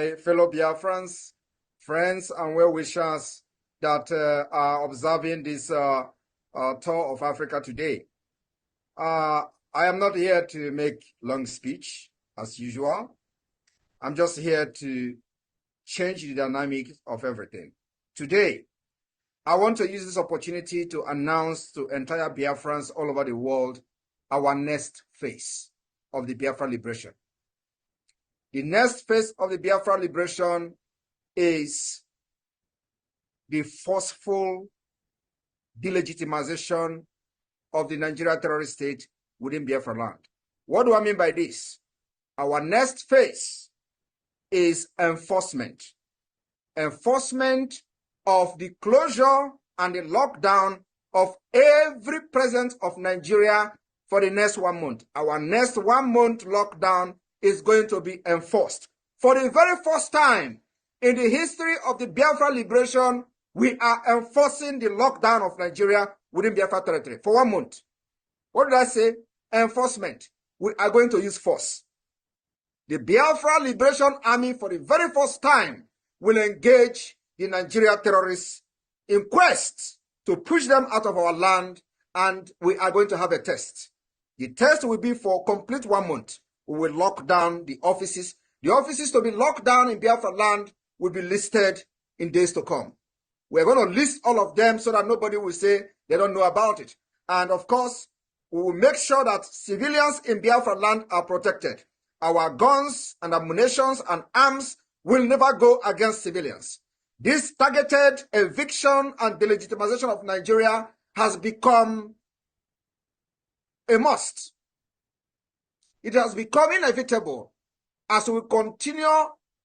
my fellow Biafrans, friends and well-wishers that are observing this tour of Africa today. I am not here to make long speech as usual. I'm just here to change the dynamic of everything. Today, I want to use this opportunity to announce to entire Biafrans all over the world our next phase of the Biafra liberation. The next phase of the Biafra liberation is the forceful delegitimization of the Nigeria terrorist state within Biafra land. What do I mean by this? Our next phase is enforcement. Enforcement of the closure and the lockdown of every presence of Nigeria for the next 1 month. Our next 1 month lockdown is going to be enforced. For the very first time in the history of the Biafra liberation, we are enforcing the lockdown of Nigeria within Biafra territory for 1 month. What did I say? Enforcement. We are going to use force. The Biafra Liberation Army, for the very first time, will engage the Nigeria terrorists in quest to push them out of our land, and we are going to have a test. The test will be for complete 1 month. We will lock down the offices. The offices to be locked down in Biafra land will be listed in days to come. We're going to list all of them so that nobody will say they don't know about it. And of course, we will make sure that civilians in Biafra land are protected. Our guns and ammunition and arms will never go against civilians. This targeted eviction and delegitimization of Nigeria has become a must. It has become inevitable as we continue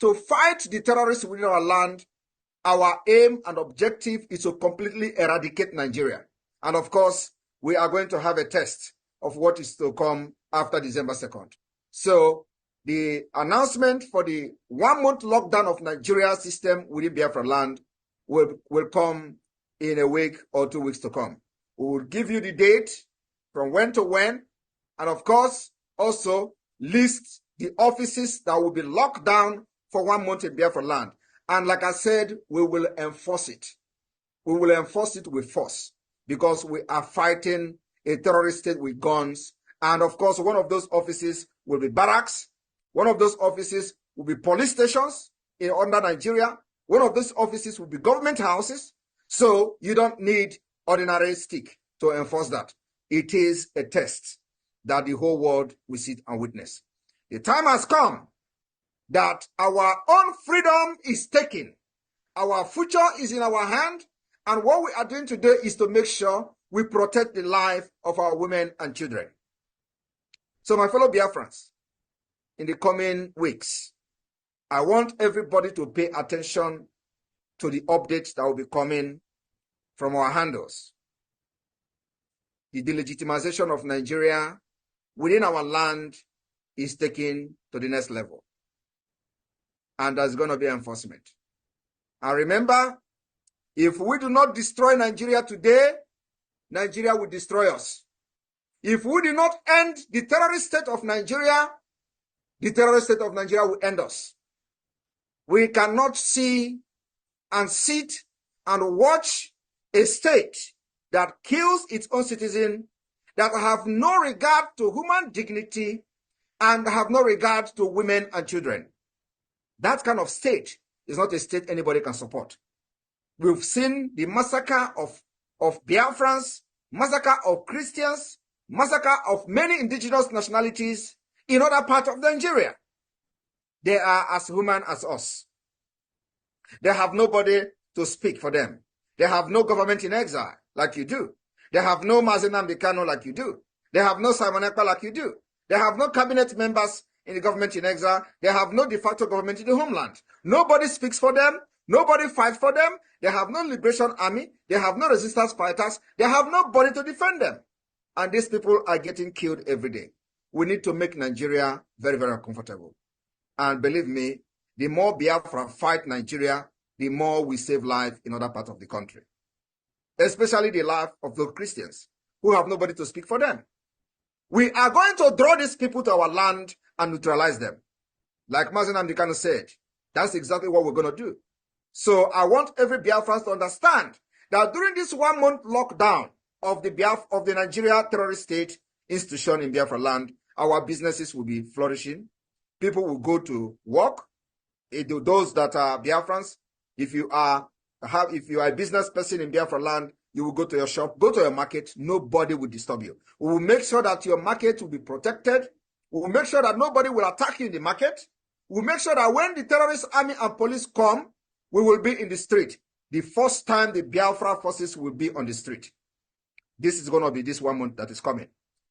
to fight the terrorists within our land. Our aim and objective is to completely eradicate Nigeria. And of course, we are going to have a test of what is to come after December 2nd. So the announcement for the 1 month lockdown of Nigeria system within Biafra land will come in a week or 2 weeks to come. We will give you the date from when to when, and of course, also list the offices that will be locked down for 1 month in Biafra land. And like I said, we will enforce it. We will enforce it with force because we are fighting a terrorist state with guns. And of course, one of those offices will be barracks. One of those offices will be police stations under Nigeria. One of those offices will be government houses. So you don't need ordinary stick to enforce that. It is a test that the whole world will sit and witness. The time has come that our own freedom is taken. Our future is in our hand. And what we are doing today is to make sure we protect the life of our women and children. So my fellow Biafrans, in the coming weeks, I want everybody to pay attention to the updates that will be coming from our handles. The delegitimization of Nigeria within our land is taken to the next level. And there's going to be enforcement. And remember, if we do not destroy Nigeria today, Nigeria will destroy us. If we do not end the terrorist state of Nigeria, the terrorist state of Nigeria will end us. We cannot see and sit and watch a state that kills its own citizens, that have no regard to human dignity and have no regard to women and children. That kind of state is not a state anybody can support. We've seen the massacre of Biafrans, massacre of Christians, massacre of many indigenous nationalities in other parts of Nigeria. They are as human as us. They have nobody to speak for them. They have no government in exile like you do. They have no Mazi Nnamdi Kanu like you do. They have no Simon Ekpa like you do. They have no cabinet members in the government in exile. They have no de facto government in the homeland. Nobody speaks for them. Nobody fights for them. They have no liberation army. They have no resistance fighters. They have nobody to defend them. And these people are getting killed every day. We need to make Nigeria very, very uncomfortable. And believe me, the more Biafra fight Nigeria, the more we save life in other parts of the country. Especially the life of those Christians who have nobody to speak for them. We are going to draw these people to our land and neutralize them. Like Mazi Nnamdi Kanu said, That's exactly what we're going to do. So I want every Biafran to understand that during this 1 month lockdown of the Nigeria terrorist state institution in Biafra land, our businesses will be flourishing. People will go to work. Those that are Biafrans, if you are a business person in Biafra land, you will go to your shop, go to your market. Nobody will disturb you. We will make sure that your market will be protected. We will make sure that nobody will attack you in the market. We will make sure that when the terrorist army and police come, we will be in the street. The first time the Biafra forces will be on the street. This is going to be this 1 month that is coming.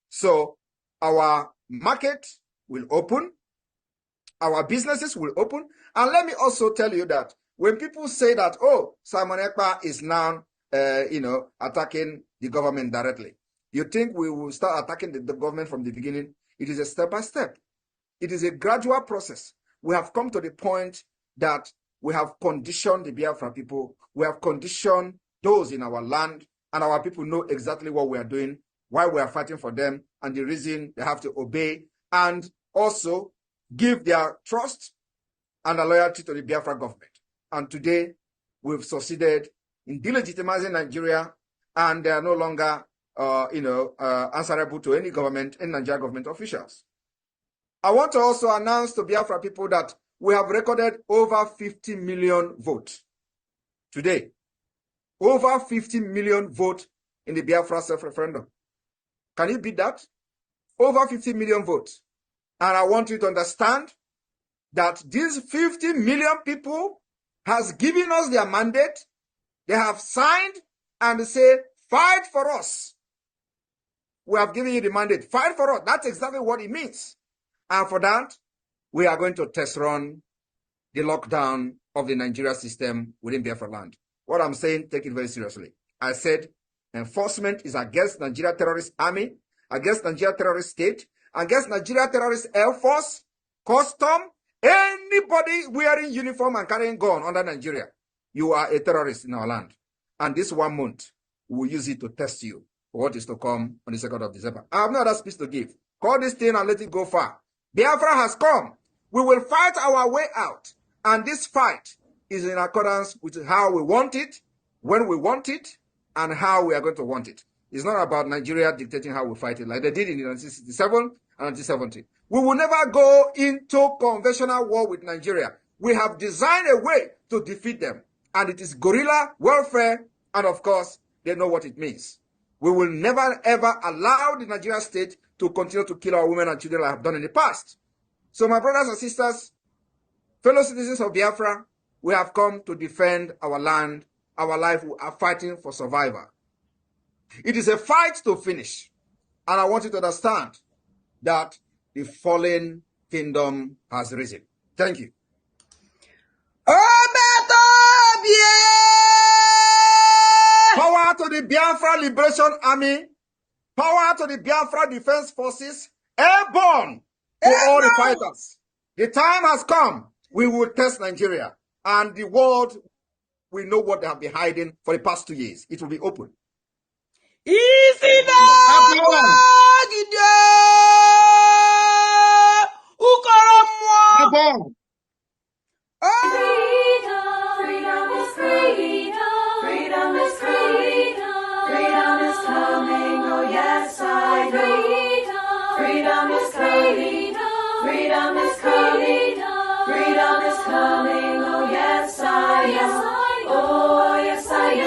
So our market will open. Our businesses will open. And let me also tell you that when people say that, oh, Simon Ekpa is now, attacking the government directly, you think we will start attacking the government from the beginning? It is a step-by-step. It is a gradual process. We have come to the point that we have conditioned the Biafra people. We have conditioned those in our land, and our people know exactly what we are doing, why we are fighting for them, and the reason they have to obey, and also give their trust and their loyalty to the Biafra government. And today, we've succeeded in delegitimizing Nigeria, and they are no longer, answerable to any government, any Nigerian government officials. I want to also announce to Biafra people that we have recorded over 50 million votes today. Over 50 million votes in the Biafra self-referendum. Can you beat that? Over 50 million votes. And I want you to understand that these 50 million people has given us their mandate. They have signed and say, fight for us. We have given you the mandate. Fight for us. That's exactly what it means. And for that, we are going to test run the lockdown of the Nigeria system within Biafra land. What I'm saying, take it very seriously. I said enforcement is against Nigeria terrorist army, against Nigeria terrorist state, against Nigeria terrorist air force, custom, anybody wearing uniform and carrying gun under Nigeria. You are a terrorist in our land. And this 1 month, we will use it to test you for what is to come on the 2nd of December. I have no other speech to give. Call this thing and let it go far. Biafra has come. We will fight our way out. And this fight is in accordance with how we want it, when we want it, and how we are going to want it. It's not about Nigeria dictating how we fight it, like they did in 1967 and 1970. We will never go into conventional war with Nigeria. We have designed a way to defeat them. And it is guerrilla warfare, and of course, they know what it means. We will never, ever allow the Nigerian state to continue to kill our women and children like I have done in the past. So my brothers and sisters, fellow citizens of Biafra, we have come to defend our land, our life. We are fighting for survival. It is a fight to finish. And I want you to understand that the fallen kingdom has risen. Thank you. Power to the Biafra Liberation Army. Power to the Biafra Defense Forces. Airborne to all the fighters. The time has come. We will test Nigeria. And the world will know what they have been hiding for the past 2 years. It will be open. Easy now. Freedom is freedom. Freedom is freedom. Freedom is coming. Oh yes, I know. Freedom is coming. Freedom is coming.